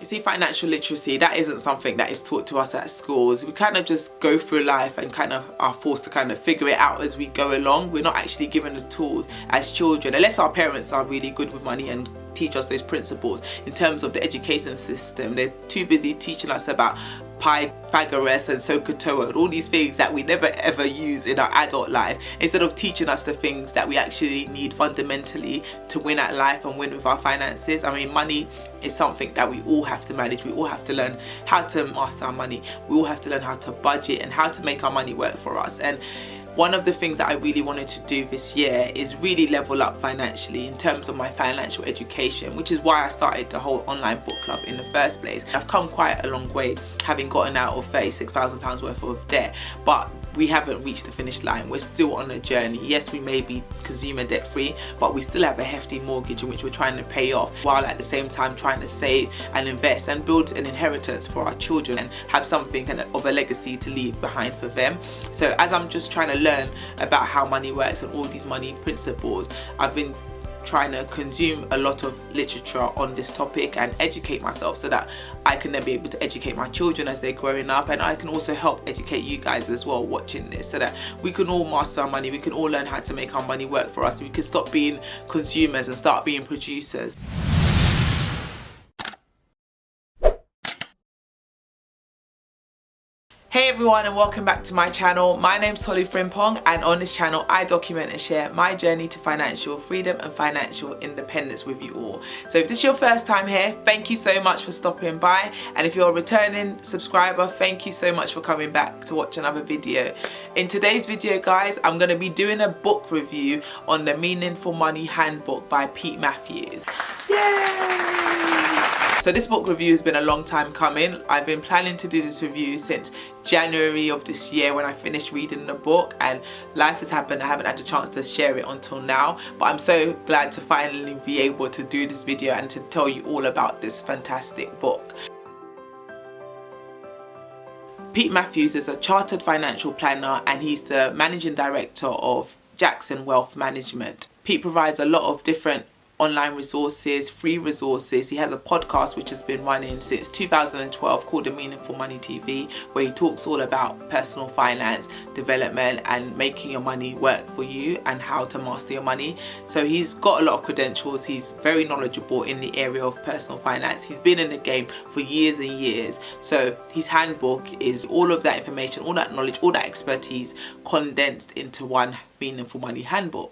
You see, financial literacy, that isn't something that is taught to us at schools. We kind of just go through life and kind of are forced to kind of figure it out as we go along. We're not actually given the tools as children, unless our parents are really good with money and teach us those principles. In terms of the education system, they're too busy teaching us about Pythagoras and SOHCAHTOA and all these things that we never ever use in our adult life, instead of teaching us the things that we actually need fundamentally to win at life and win with our finances. I mean, money is something that we all have to manage. We all have to learn how to master our money. We all have to learn how to budget and how to make our money work for us. And one of the things that I really wanted to do this year is really level up financially in terms of my financial education, which is why I started the whole online book club in the first place. I've come quite a long way, having gotten out of £36,000 worth of debt, but we haven't reached the finish line. We're still on a journey. Yes, we may be consumer debt free, but we still have a hefty mortgage in which we're trying to pay off, while at the same time trying to save and invest and build an inheritance for our children and have something of a legacy to leave behind for them. So as I'm just trying to learn about how money works and all these money principles, I've been trying to consume a lot of literature on this topic and educate myself so that I can then be able to educate my children as they're growing up, and I can also help educate you guys as well watching this, so that we can all master our money, we can all learn how to make our money work for us, we can stop being consumers and start being producers. Hey everyone, and welcome back to my channel. My name's Tolly Frimpong, and on this channel I document and share my journey to financial freedom and financial independence with you all. So if this is your first time here, thank you so much for stopping by, and if you're a returning subscriber, thank you so much for coming back to watch another video. In today's video, guys, I'm going to be doing a book review on the Meaningful Money Handbook by Pete Matthews. Yay! So this book review has been a long time coming. I've been planning to do this review since January of this year when I finished reading the book, and life has happened. I haven't had a chance to share it until now, but I'm so glad to finally be able to do this video and to tell you all about this fantastic book. Pete Matthews is a chartered financial planner, and he's the managing director of Jackson Wealth Management. Pete provides a lot of different online resources, free resources. He has a podcast which has been running since 2012 called the Meaningful Money TV, where he talks all about personal finance development and making your money work for you and how to master your money. So he's got a lot of credentials. He's very knowledgeable in the area of personal finance. He's been in the game for years and years. So his handbook is all of that information, all that knowledge, all that expertise condensed into one Meaningful Money Handbook.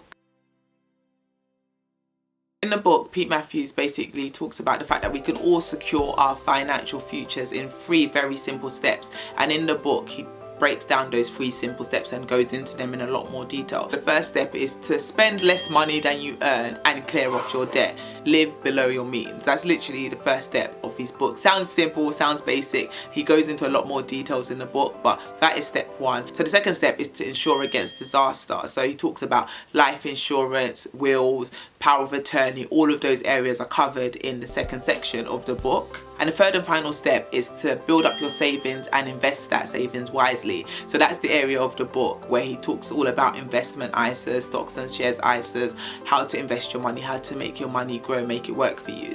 In the book, Pete Matthews basically talks about the fact that we can all secure our financial futures in 3 very simple steps. And in the book, he breaks down those 3 simple steps and goes into them in a lot more detail. The first step is to spend less money than you earn and clear off your debt. Live below your means. That's literally the first step of his book. Sounds simple, sounds basic. He goes into a lot more details in the book, but that is step 1. So the second step is to insure against disaster. So he talks about life insurance, wills, power of attorney. All of those areas are covered in the second section of the book. And the third and final step is to build up your savings and invest that savings wisely. So that's the area of the book where he talks all about investment ISAs, stocks and shares ISAs, how to invest your money, how to make your money grow, make it work for you.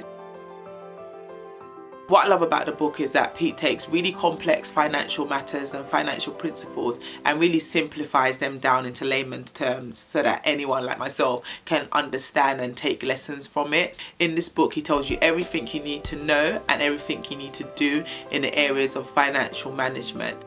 What I love about the book is that Pete takes really complex financial matters and financial principles and really simplifies them down into layman's terms so that anyone like myself can understand and take lessons from it. In this book, he tells you everything you need to know and everything you need to do in the areas of financial management.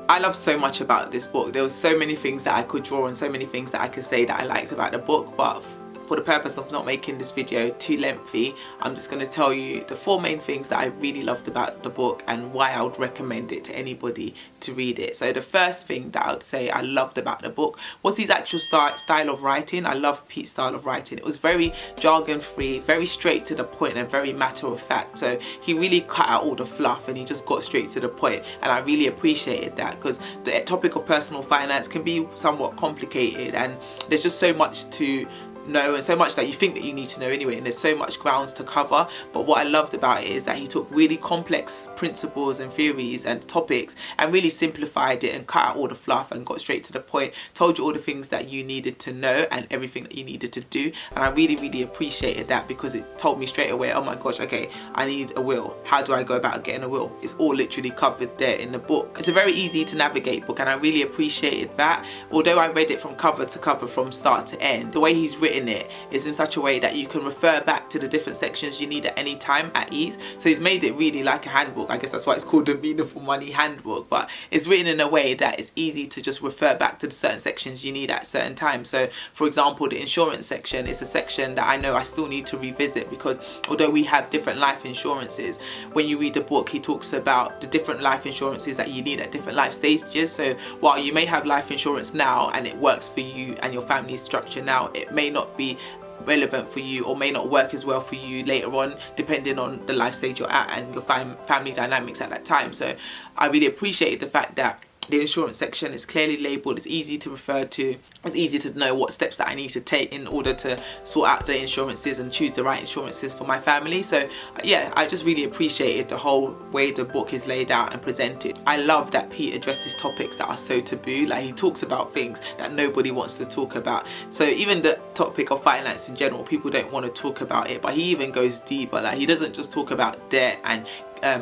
I love so much about this book. There were so many things that I could draw and so many things that I could say that I liked about the book, but for the purpose of not making this video too lengthy, I'm just going to tell you the 4 main things that I really loved about the book and why I would recommend it to anybody to read it. So the first thing that I would say I loved about the book was his actual style of writing. I love Pete's style of writing. It was very jargon free, very straight to the point and very matter of fact. So he really cut out all the fluff and he just got straight to the point, and I really appreciated that, because the topic of personal finance can be somewhat complicated and there's just so much to know, and so much that you think that you need to know anyway, and there's so much grounds to cover. But what I loved about it is that he took really complex principles and theories and topics and really simplified it and cut out all the fluff and got straight to the point, told you all the things that you needed to know and everything that you needed to do. And I really appreciated that, because it told me straight away, oh my gosh, okay, I need a will. How do I go about getting a will? It's all literally covered there in the book. It's a very easy to navigate book, and I really appreciated that. Although I read it from cover to cover, from start to end, the way he's written it is in such a way that you can refer back to the different sections you need at any time at ease. So he's made it really like a handbook. I guess that's why it's called the Meaningful Money Handbook, but it's written in a way that it's easy to just refer back to the certain sections you need at certain times. So for example, the insurance section is a section that I know I still need to revisit, because although we have different life insurances, when you read the book he talks about the different life insurances that you need at different life stages. So while you may have life insurance now and it works for you and your family's structure now, it may not be relevant for you or may not work as well for you later on, depending on the life stage you're at and your family dynamics at that time. So I really appreciated the fact that the insurance section is clearly labelled, it's easy to refer to, it's easy to know what steps that I need to take in order to sort out the insurances and choose the right insurances for my family. So yeah, I just really appreciated the whole way the book is laid out and presented. I love that Pete addresses topics that are so taboo. Like, he talks about things that nobody wants to talk about. So even the topic of finance in general, people don't want to talk about it, but he even goes deeper. Like, he doesn't just talk about debt and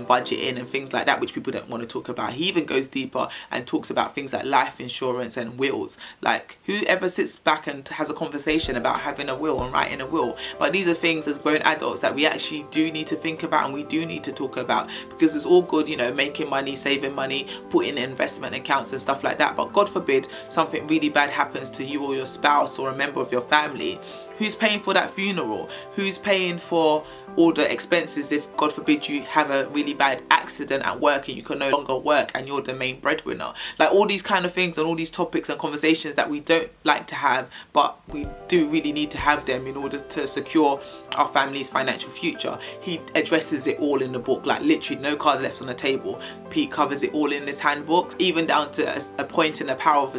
budgeting and things like that, which people don't want to talk about. He even goes deeper and talks about things like life insurance and wills. Like, whoever sits back and has a conversation about having a will and writing a will? But these are things as grown adults that we actually do need to think about and we do need to talk about, because it's all good, you know, making money, saving money, putting in investment accounts and stuff like that, but God forbid something really bad happens to you or your spouse or a member of your family. Who's paying for that funeral? Who's paying for all the expenses if, God forbid, you have a really bad accident at work and you can no longer work and you're the main breadwinner? Like, all these kind of things and all these topics and conversations that we don't like to have, but we do really need to have them in order to secure our family's financial future. He addresses it all in the book, like literally no cards left on the table. Pete covers it all in his handbook, even down to appointing a power of a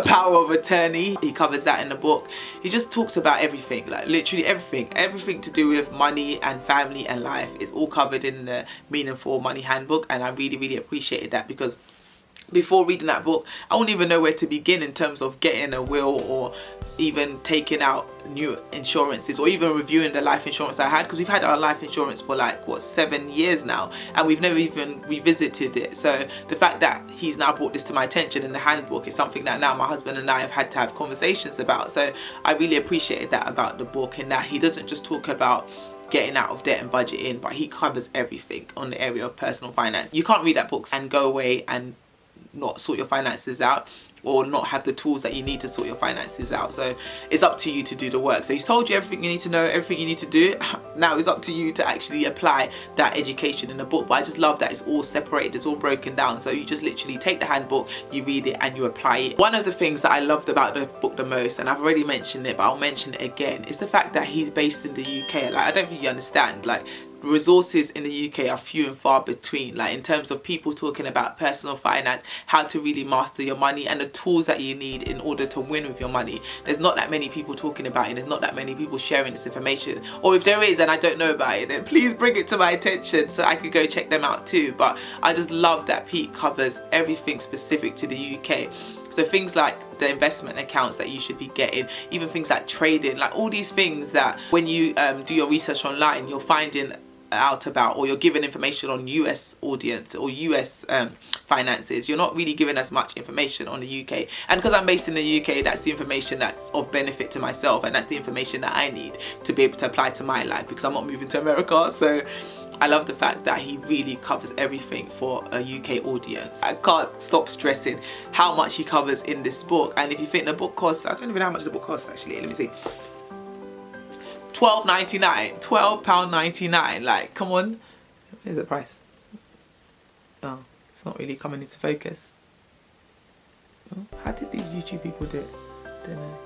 power of attorney. He covers that in the book. He just talks about everything, like literally everything to do with money and family and life is all covered in the Meaningful Money Handbook. And I really appreciated that, because before reading that book I wouldn't even know where to begin in terms of getting a will or even taking out new insurances or even reviewing the life insurance I had, because we've had our life insurance for like, what, 7 years now, and we've never even revisited it. So the fact that he's now brought this to my attention in the handbook is something that now my husband and I have had to have conversations about. So I really appreciated that about the book, and that he doesn't just talk about getting out of debt and budgeting, but he covers everything on the area of personal finance. You can't read that book and go away and not sort your finances out, or not have the tools that you need to sort your finances out. So it's up to you to do the work. So he's told you everything you need to know, everything you need to do. Now it's up to you to actually apply that education in the book. But I just love that it's all separated, it's all broken down. So you just literally take the handbook, you read it and you apply it. One of the things that I loved about the book the most, and I've already mentioned it but I'll mention it again, is the fact that he's based in the UK. Like, I don't think you understand, like, resources in the UK are few and far between, like in terms of people talking about personal finance, how to really master your money and the tools that you need in order to win with your money. There's not that many people talking about it, there's not that many people sharing this information, or if there is and I don't know about it, then please bring it to my attention so I could go check them out too. But I just love that Pete covers everything specific to the UK. So things like the investment accounts that you should be getting, even things like trading, like all these things that when you do your research online you're finding out about, or you're given information on US audience or US finances. You're not really given as much information on the UK, and because I'm based in the UK, that's the information that's of benefit to myself, and that's the information that I need to be able to apply to my life, because I'm not moving to America. So I love the fact that he really covers everything for a UK audience. I can't stop stressing how much he covers in this book. And if you think the book costs, I don't even know how much the book costs actually, let me see, £12.99, £12.99. Like, come on, here's the price. Oh, it's not really coming into focus. Oh, how did these YouTube people do it? Don't know.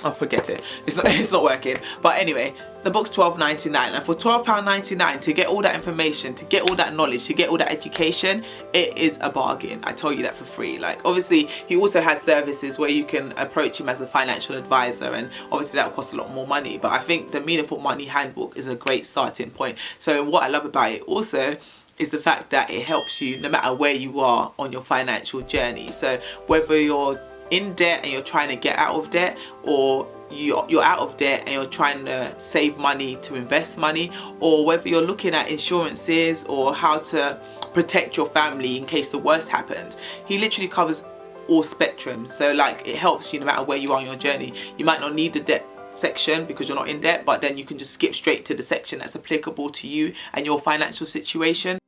Oh, forget it. It's not working. But anyway, the book's £12.99, and for £12.99 to get all that information, to get all that knowledge, to get all that education, it is a bargain. I tell you that for free. Like, obviously he also has services where you can approach him as a financial advisor, and obviously that will cost a lot more money, but I think the Meaningful Money Handbook is a great starting point. So what I love about it also is the fact that it helps you no matter where you are on your financial journey. So whether you're in debt and you're trying to get out of debt, or you're out of debt and you're trying to save money to invest money, or whether you're looking at insurances or how to protect your family in case the worst happens, he literally covers all spectrums. So like, it helps you no matter where you are on your journey. You might not need the debt section because you're not in debt, but then you can just skip straight to the section that's applicable to you and your financial situation.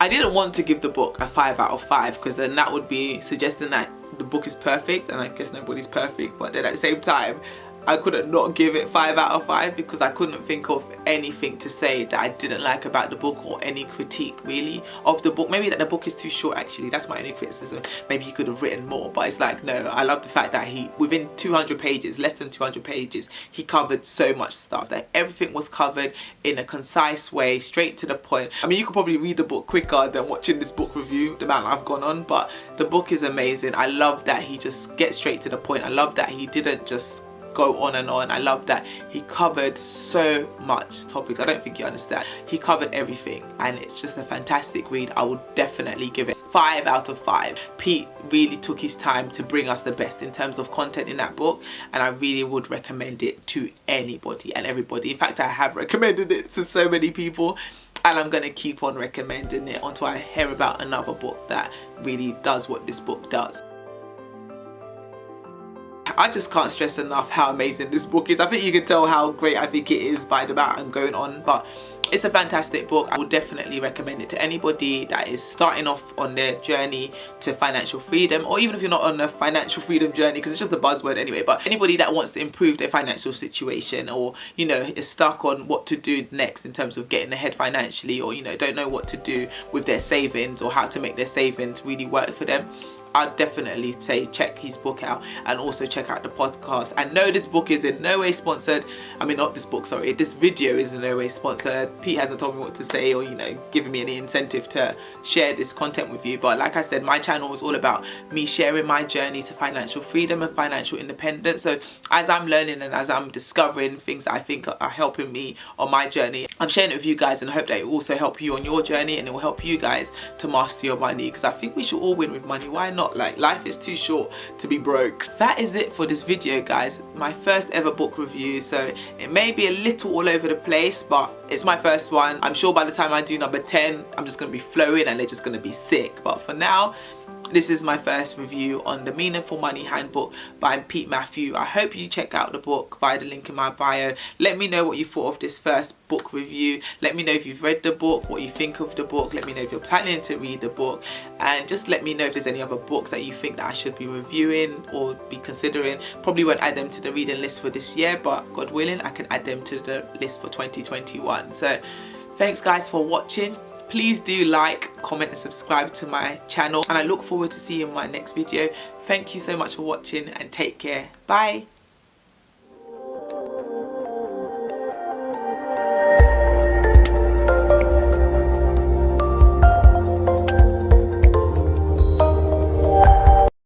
I didn't want to give the book a 5 out of 5 because then that would be suggesting that the book is perfect, and I guess nobody's perfect, but then at the same time I couldn't not give it 5 out of 5 because I couldn't think of anything to say that I didn't like about the book, or any critique really of the book. Maybe that the book is too short, actually. That's my only criticism. Maybe he could have written more, but it's like, no, I love the fact that he, within 200 pages, less than 200 pages, he covered so much stuff, that everything was covered in a concise way, straight to the point. I mean, you could probably read the book quicker than watching this book review, the amount I've gone on, but the book is amazing. I love that he just gets straight to the point. I love that he didn't just go on and on. I love that he covered so much topics. I don't think you understand. He covered everything, and it's just a fantastic read. I would definitely give it 5 out of 5. Pete really took his time to bring us the best in terms of content in that book, and I really would recommend it to anybody and everybody. In fact, I have recommended it to so many people, and I'm going to keep on recommending it until I hear about another book that really does what this book does. I just can't stress enough how amazing this book is. I think you can tell how great I think it is by the amount I'm going on, but it's a fantastic book. I would definitely recommend it to anybody that is starting off on their journey to financial freedom, or even if you're not on a financial freedom journey, because it's just a buzzword anyway, but anybody that wants to improve their financial situation, or, you know, is stuck on what to do next in terms of getting ahead financially, or, you know, don't know what to do with their savings or how to make their savings really work for them. I'd definitely say check his book out, and also check out the podcast. And no, this book is in no way sponsored. I mean, not this book, sorry. This video is in no way sponsored. Pete hasn't told me what to say, or, you know, giving me any incentive to share this content with you. But like I said, my channel is all about me sharing my journey to financial freedom and financial independence. So as I'm learning and as I'm discovering things that I think are helping me on my journey, I'm sharing it with you guys, and I hope that it will also help you on your journey, and it will help you guys to master your money, because I think we should all win with money. Why not? Like, life is too short to be broke. That is it for this video, guys. My first ever book review, so it may be a little all over the place, but it's my first one. I'm sure by the time I do number 10, I'm just going to be flowing and they're just going to be sick. But for now, this is my first review on the Meaningful Money Handbook by Pete Matthew. I hope you check out the book via the link in my bio. Let me know what you thought of this first book review. Let me know if you've read the book, what you think of the book. Let me know if you're planning to read the book, and just let me know if there's any other books that you think that I should be reviewing or be considering. Probably won't add them to the reading list for this year, but God willing, I can add them to the list for 2021. So thanks guys for watching. Please do like, comment and subscribe to my channel, and I look forward to seeing you in my next video. Thank you so much for watching, and take care. Bye.